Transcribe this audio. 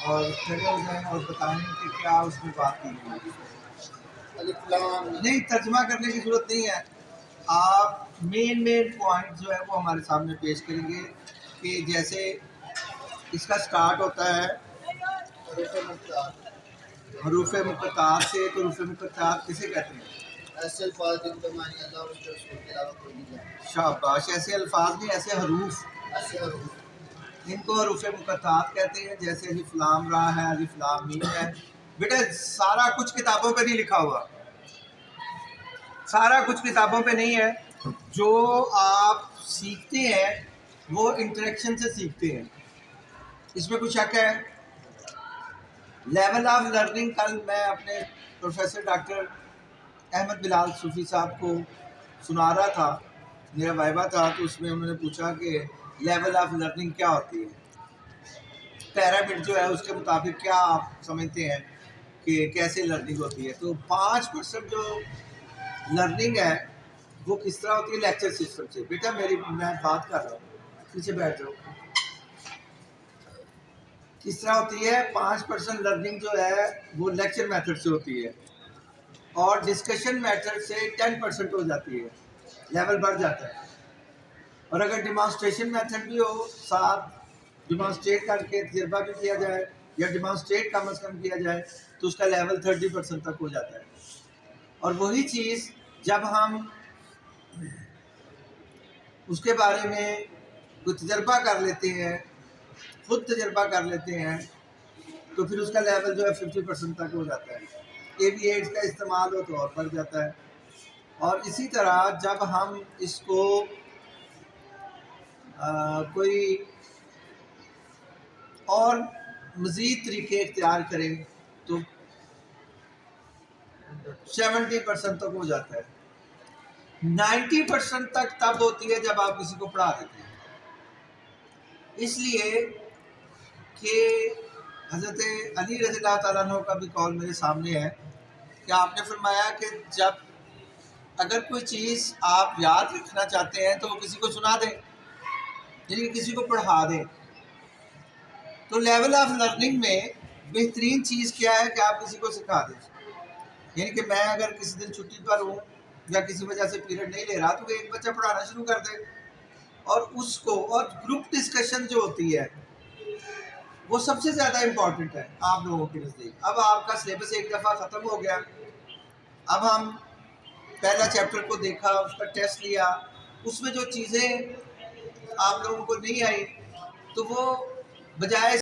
اور کھڑے ہو جائیں اور بتائیں کہ کیا اس میں بات کی گئی. نہیں ترجمہ کرنے کی ضرورت نہیں ہے. آپ مین پوائنٹ جو ہے وہ ہمارے سامنے پیش کریں گے کہ جیسے اس کا سٹارٹ ہوتا ہے حروف مقطعات سے. تو حروف مقطعات کسے کہتے ہیں؟ ایسے الفاظ جن کا معنی اللہ اور اس کے رسول کے علاوہ کوئی نہیں جانتا. شاباش. ایسے الفاظ نہیں، ایسے حروف، ایسے حروف ان کو حروف مقطعات کہتے ہیں. جیسے الف لام را ہے، الف لام میم ہے. بیٹا سارا کچھ کتابوں پہ نہیں لکھا ہوا، سارا کچھ کتابوں پہ نہیں ہے. جو آپ سیکھتے ہیں وہ انٹریکشن سے سیکھتے ہیں. اس میں کچھ شک ہے؟ لیول آف لرننگ کل میں اپنے پروفیسر ڈاکٹر احمد بلال صوفی صاحب کو سنا رہا تھا، میرا وائبہ تھا. تو اس میں انہوں نے پوچھا کہ لیول آف لرننگ کیا ہوتی ہے، پیرامڈ جو ہے اس کے مطابق کیا آپ سمجھتے ہیں کہ کیسے لرننگ ہوتی ہے. تو 5% جو لرننگ ہے وہ کس طرح ہوتی ہے؟ لیکچر سسٹم سے. بیٹا میں بات کر رہا ہوں، پیچھے بیٹھ جاؤ. کس طرح ہوتی ہے؟ 5% لرننگ جو ہے وہ لیکچر میتھڈ سے ہوتی ہے، اور ڈسکشن میتھڈ سے 10% ہو جاتی ہے، لیول بڑھ جاتا ہے. اور اگر ڈیمانسٹریشن میتھڈ بھی ہو، ساتھ ڈیمانسٹریٹ کر کے تجربہ بھی کیا جائے یا ڈیمانسٹریٹ کم از کم کیا جائے، تو اس کا لیول 30% تک ہو جاتا ہے. اور وہی چیز جب ہم اس کے بارے میں کوئی تجربہ کر لیتے ہیں، خود تجربہ کر لیتے ہیں، تو پھر اس کا لیول جو ہے 50% تک ہو جاتا ہے. ایویئٹس کا استعمال ہو تو اور بڑھ جاتا ہے. اور اسی طرح جب ہم اس کو کوئی اور مزید طریقے اختیار کریں تو 70% تک ہو جاتا ہے. 90% تک تب ہوتی ہے جب آپ کسی کو پڑھا دیتے ہیں. اس لیے کہ حضرت علی رضی اللہ تعالیٰ عنہ کا بھی قول میرے سامنے ہے کہ آپ نے فرمایا کہ جب اگر کوئی چیز آپ یاد رکھنا چاہتے ہیں تو وہ کسی کو سنا دیں، یعنی کہ کسی کو پڑھا دیں. تو لیول آف لرننگ میں بہترین چیز کیا ہے کہ آپ کسی کو سکھا دیں. یعنی کہ میں اگر کسی دن چھٹی پر ہوں یا کسی وجہ سے پیریڈ نہیں لے رہا تو ایک بچہ پڑھانا شروع کر دے، اور اس کو، اور گروپ ڈسکشن جو ہوتی ہے وہ سب سے زیادہ امپورٹنٹ ہے آپ لوگوں کے نزدیک. اب آپ کا سلیبس ایک دفعہ ختم ہو گیا، اب ہم پہلا چیپٹر کو دیکھا، اس کا ٹیسٹ لیا، اس میں جو چیزیں آپ لوگوں کو نہیں آئی تو وہ بجائے